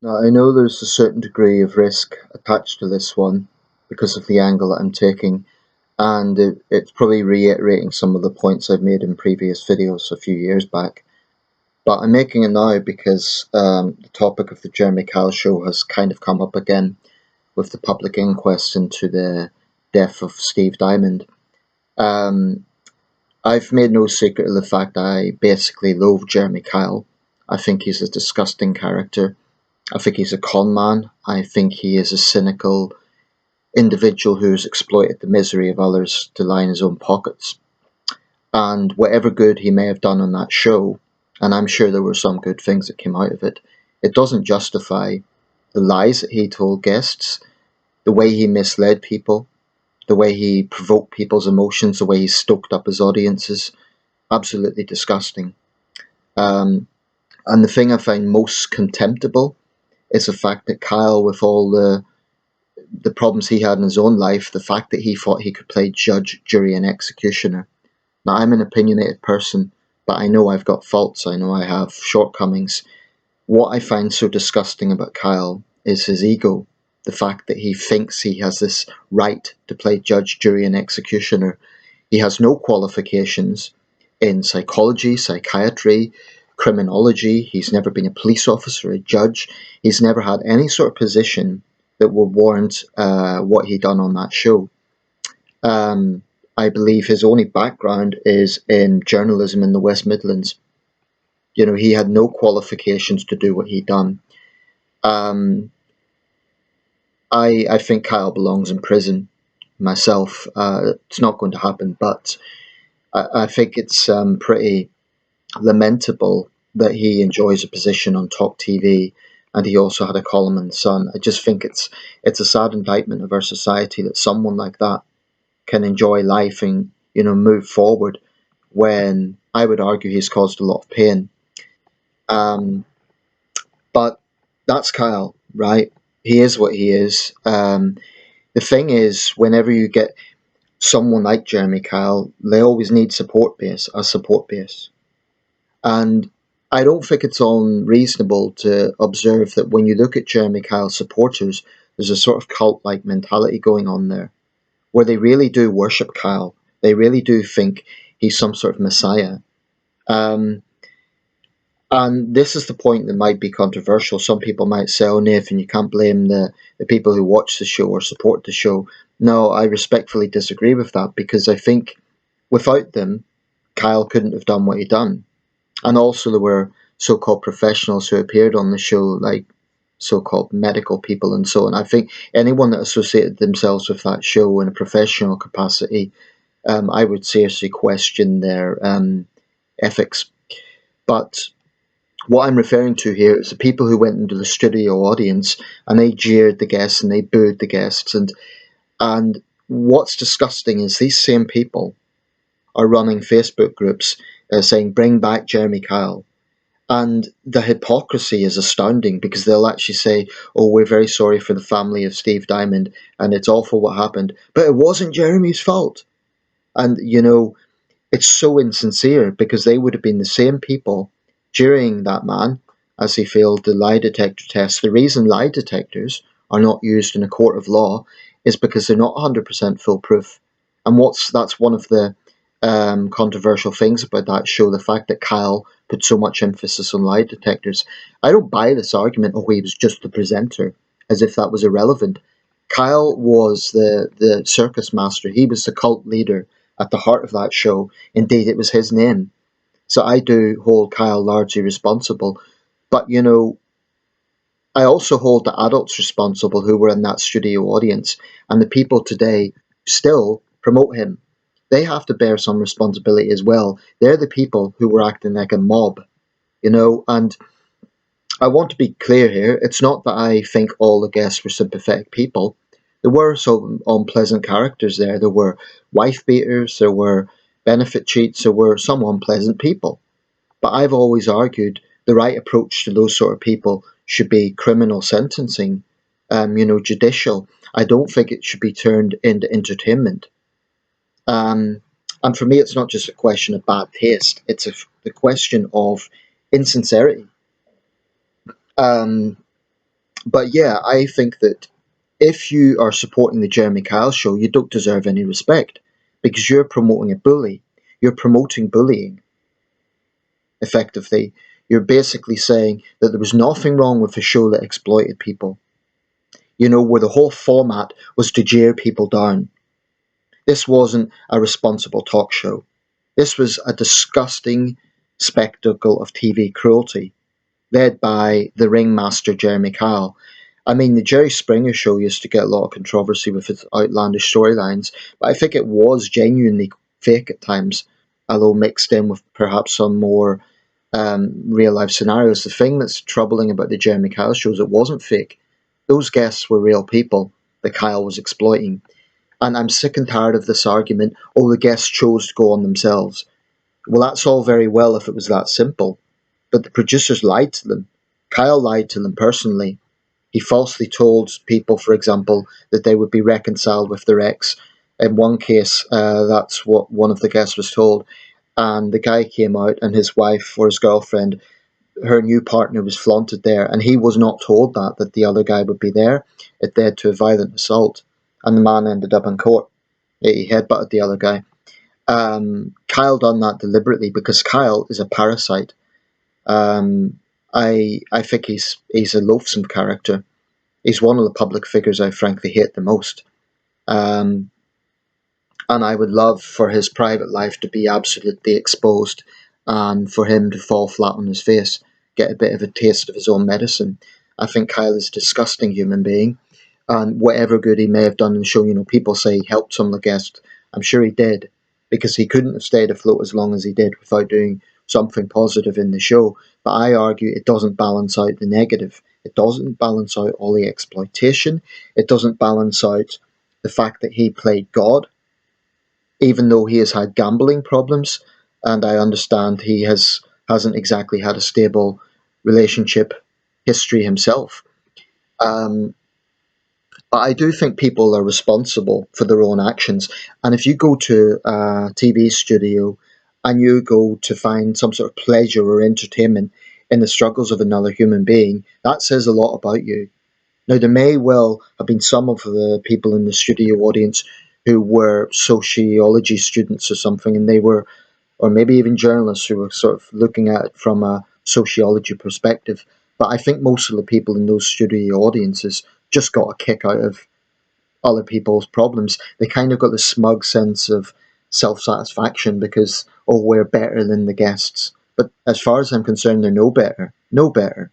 Now, I know there's a certain degree of risk attached to this one because of the angle that I'm taking, and it's probably reiterating some of the points I've made in previous videos a few years back. But I'm making it now because the topic of the Jeremy Kyle show has kind of come up again with the public inquest into the death of Steve Diamond. Um, I've made no secret of the fact that I basically loathe Jeremy Kyle. I think he's a disgusting character. I think he's a con man. I think he is a cynical individual who's exploited the misery of others to line his own pockets. And whatever good he may have done on that show, and I'm sure there were some good things that came out of it, it doesn't justify the lies that he told guests, the way he misled people, the way he provoked people's emotions, the way he stoked up his audiences. Absolutely disgusting. Um, and the thing I find most contemptible is the fact that Kyle, with all the problems he had in his own life, the fact that he thought he could play judge, jury, and executioner. Now, I'm an opinionated person, but I know I've got faults. I know I have shortcomings. What I find so disgusting about Kyle is his ego. The fact that he thinks he has this right to play judge, jury, and executioner. He has no qualifications in psychology, psychiatry, criminology. He's never been a police officer, a judge. He's never had any sort of position that would warrant what he done on that show. Um, I believe his only background is in journalism in the West Midlands. You know, he had no qualifications to do what he done. Um, I think Kyle belongs in prison myself. It's not going to happen, but I think it's pretty lamentable that he enjoys a position on Talk TV, and he also had a column in the Sun. I just think it's a sad indictment of our society that someone like that can enjoy life and move forward when I would argue he's caused a lot of pain. Um, but that's Kyle, right? He is what he is. The thing is, whenever you get someone like Jeremy Kyle, they always need a support base. And I don't think it's unreasonable to observe that when you look at Jeremy Kyle's supporters, there's a sort of cult like mentality going on there, where they really do worship Kyle. They really do think he's some sort of messiah. Um, and this is the point that might be controversial. Some people might say, oh, Nathan, you can't blame the people who watch the show or support the show. No, I respectfully disagree with that because I think without them, Kyle couldn't have done what he done. And also there were so-called professionals who appeared on the show, like so-called medical people and so on. I think anyone that associated themselves with that show in a professional capacity, I would seriously question their ethics. But what I'm referring to here is the people who went into the studio audience and they jeered the guests and they booed the guests. And what's disgusting is these same people are running Facebook groups saying, bring back Jeremy Kyle. And the hypocrisy is astounding because they'll actually say, oh, we're very sorry for the family of Steve Diamond and it's awful what happened. But it wasn't Jeremy's fault. And, it's so insincere because they would have been the same people jeering that man as he failed the lie detector test. The reason lie detectors are not used in a court of law is because they're not 100% foolproof. And that's one of the controversial things about that show, the fact that Kyle put so much emphasis on lie detectors. I don't buy this argument, oh, he was just the presenter, as if that was irrelevant. Kyle was the circus master. He was the cult leader at the heart of that show. Indeed, it was his name. So I do hold Kyle largely responsible. But, I also hold the adults responsible who were in that studio audience and the people today still promote him. They have to bear some responsibility as well. They're the people who were acting like a mob, and I want to be clear here. It's not that I think all the guests were sympathetic people. There were some unpleasant characters there. There were wife beaters, there were benefit cheats, there were some unpleasant people. But I've always argued the right approach to those sort of people should be criminal sentencing, judicial. I don't think it should be turned into entertainment. Um, and for me, it's not just a question of bad taste, it's the question of insincerity. Um, But yeah, I think that if you are supporting the Jeremy Kyle show, you don't deserve any respect because you're promoting a bully. You're promoting bullying, effectively. You're basically saying that there was nothing wrong with a show that exploited people, where the whole format was to jeer people down. This wasn't a responsible talk show. This was a disgusting spectacle of TV cruelty, led by the ringmaster Jeremy Kyle. I mean, the Jerry Springer show used to get a lot of controversy with its outlandish storylines, but I think it was genuinely fake at times, although mixed in with perhaps some more real life scenarios. The thing that's troubling about the Jeremy Kyle show is it wasn't fake. Those guests were real people that Kyle was exploiting. And I'm sick and tired of this argument, oh, the guests chose to go on themselves. Well, that's all very well if it was that simple. But the producers lied to them. Kyle lied to them personally. He falsely told people, for example, that they would be reconciled with their ex. In one case, that's what one of the guests was told. And the guy came out, and his wife or his girlfriend, her new partner, was flaunted there. And he was not told that the other guy would be there. It led to a violent assault. And the man ended up in court. He headbutted the other guy. Kyle done that deliberately because Kyle is a parasite. Um, I think he's a loathsome character. He's one of the public figures I frankly hate the most. Um, and I would love for his private life to be absolutely exposed and for him to fall flat on his face, get a bit of a taste of his own medicine. I think Kyle is a disgusting human being, and whatever good he may have done in the show, people say he helped some of the guests. I'm sure he did, because he couldn't have stayed afloat as long as he did without doing something positive in the show. But I argue it doesn't balance out the negative. It doesn't balance out all the exploitation. It doesn't balance out the fact that he played God, even though he has had gambling problems, and I understand he hasn't exactly had a stable relationship history himself. Um, but I do think people are responsible for their own actions. And if you go to a TV studio and you go to find some sort of pleasure or entertainment in the struggles of another human being, that says a lot about you. Now, there may well have been some of the people in the studio audience who were sociology students or something, and they were, or maybe even journalists who were sort of looking at it from a sociology perspective. But I think most of the people in those studio audiences just got a kick out of other people's problems. They kind of got this smug sense of self satisfaction because, oh, we're better than the guests. But as far as I'm concerned, they're no better. No better.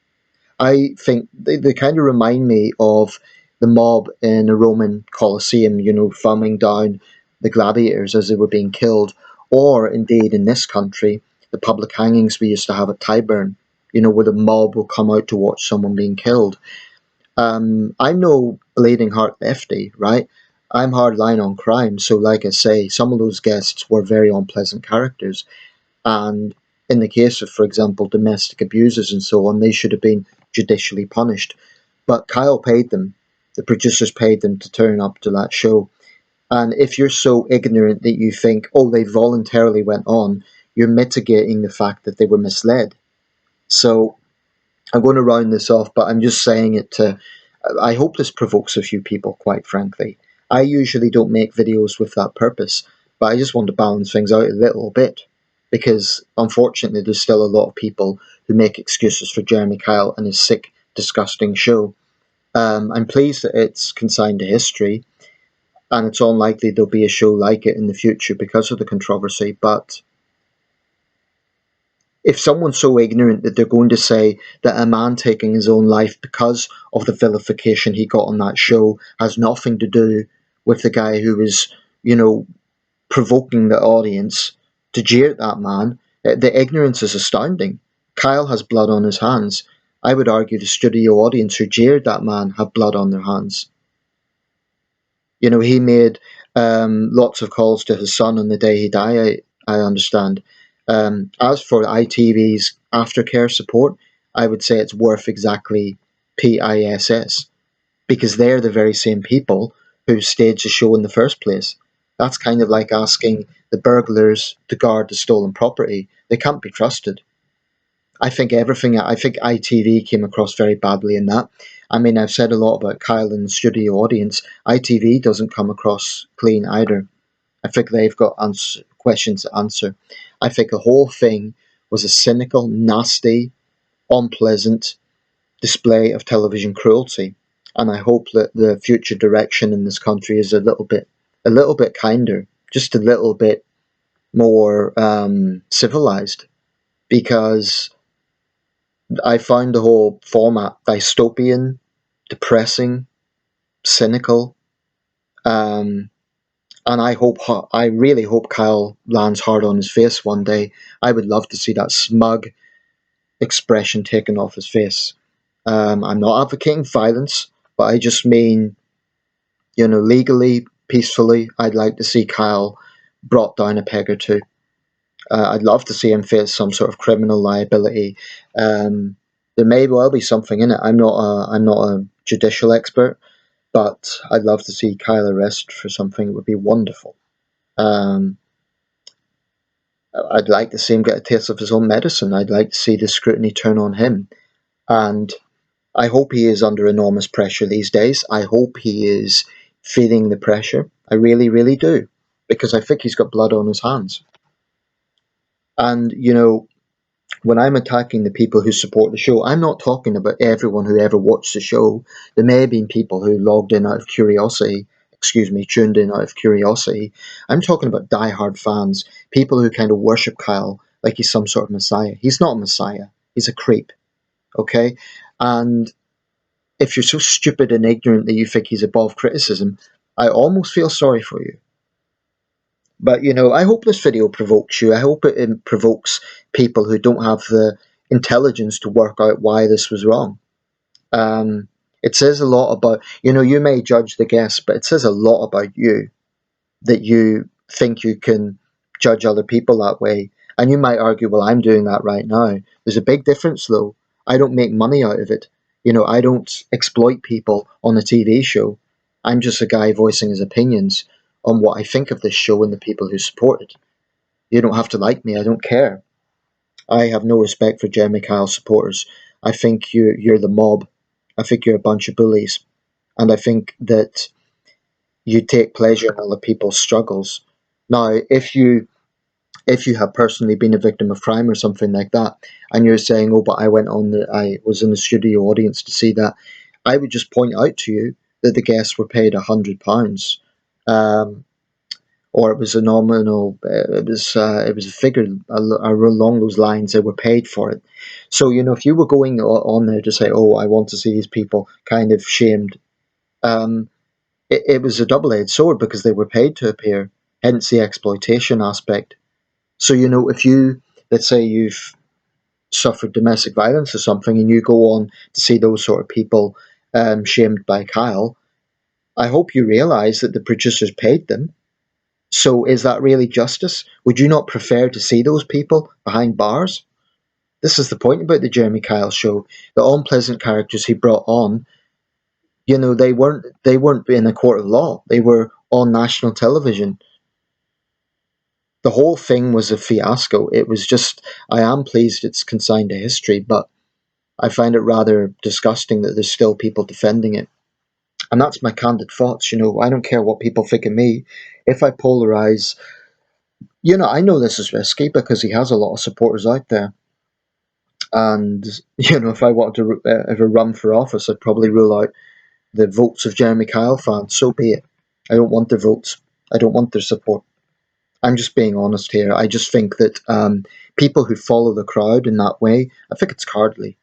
I think they kind of remind me of the mob in a Roman Colosseum, thumbing down the gladiators as they were being killed, or indeed in this country, the public hangings we used to have at Tyburn, where the mob will come out to watch someone being killed. I'm no bleeding heart lefty, right? I'm hardline on crime, so like I say, some of those guests were very unpleasant characters, and in the case of, for example, domestic abusers and so on, they should have been judicially punished. But Kyle paid them. The producers paid them to turn up to that show. And if you're so ignorant that you think, oh, they voluntarily went on, you're mitigating the fact that they were misled. So I'm going to round this off, but I'm just saying it to. I hope this provokes a few people, quite frankly. I usually don't make videos with that purpose, but I just want to balance things out a little bit. Because unfortunately, there's still a lot of people who make excuses for Jeremy Kyle and his sick, disgusting show. I'm pleased that it's consigned to history, and it's unlikely there'll be a show like it in the future because of the controversy, but if someone's so ignorant that they're going to say that a man taking his own life because of the vilification he got on that show has nothing to do with the guy who was, you know, provoking the audience to jeer at that man, the ignorance is astounding. Kyle has blood on his hands. I would argue the studio audience who jeered that man have blood on their hands. He made lots of calls to his son on the day he died, I understand. As for ITV's aftercare support, I would say it's worth exactly PISS because they're the very same people who staged the show in the first place. That's kind of like asking the burglars to guard the stolen property. They can't be trusted. I think ITV came across very badly in that. I mean, I've said a lot about Kyle in the studio audience. ITV doesn't come across clean either. I think they've got questions to answer. I think the whole thing was a cynical, nasty, unpleasant display of television cruelty. And I hope that the future direction in this country is a little bit kinder, just a little bit more civilized, because I found the whole format dystopian, depressing, cynical, um, and I really hope Kyle lands hard on his face one day. I would love to see that smug expression taken off his face. I'm not advocating violence, but I just mean, legally, peacefully, I'd like to see Kyle brought down a peg or two. I'd love to see him face some sort of criminal liability. Um, there may well be something in it. I'm not a judicial expert, but I'd love to see Kyle arrested for something. It would be wonderful. Um, I'd like to see him get a taste of his own medicine. I'd like to see the scrutiny turn on him. And I hope he is under enormous pressure these days. I hope he is feeling the pressure. I really, really do. Because I think he's got blood on his hands. And, when I'm attacking the people who support the show, I'm not talking about everyone who ever watched the show. There may have been people who logged in out of curiosity, tuned in out of curiosity. I'm talking about diehard fans, people who kind of worship Kyle like he's some sort of messiah. He's not a messiah. He's a creep. Okay? And if you're so stupid and ignorant that you think he's above criticism, I almost feel sorry for you. But, I hope this video provokes you. I hope it provokes people who don't have the intelligence to work out why this was wrong. It says a lot about, you may judge the guest, but it says a lot about you that you think you can judge other people that way. And you might argue, well, I'm doing that right now. There's a big difference, though. I don't make money out of it. I don't exploit people on a TV show. I'm just a guy voicing his opinions on what I think of this show and the people who support it. You don't have to like me. I don't care. I have no respect for Jeremy Kyle supporters. I think you're the mob. I think you're a bunch of bullies. And I think that you take pleasure in other people's struggles. Now, if you have personally been a victim of crime or something like that, and you're saying, "Oh, but I was in the studio audience to see that," I would just point out to you that the guests were paid £100, or it was a nominal. It was a figure along those lines. They were paid for it. So if you were going on there to say, "Oh, I want to see these people kind of shamed," um, it was a double-edged sword because they were paid to appear. Hence the exploitation aspect. So if let's say you've suffered domestic violence or something, and you go on to see those sort of people shamed by Kyle, I hope you realise that the producers paid them. So is that really justice? Would you not prefer to see those people behind bars? This is the point about the Jeremy Kyle show. The unpleasant characters he brought on, they weren't in a court of law. They were on national television. The whole thing was a fiasco. It was just, I am pleased it's consigned to history, but I find it rather disgusting that there's still people defending it. And that's my candid thoughts. I don't care what people think of me. If I polarize, I know this is risky because he has a lot of supporters out there. And, if I wanted to ever run for office, I'd probably rule out the votes of Jeremy Kyle fans. So be it. I don't want their votes. I don't want their support. I'm just being honest here. I just think that people who follow the crowd in that way, I think it's cowardly.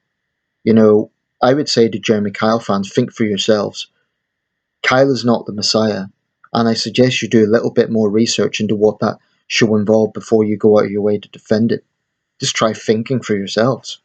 I would say to Jeremy Kyle fans, think for yourselves. Kyle is not the Messiah, and I suggest you do a little bit more research into what that show involved before you go out of your way to defend it. Just try thinking for yourselves.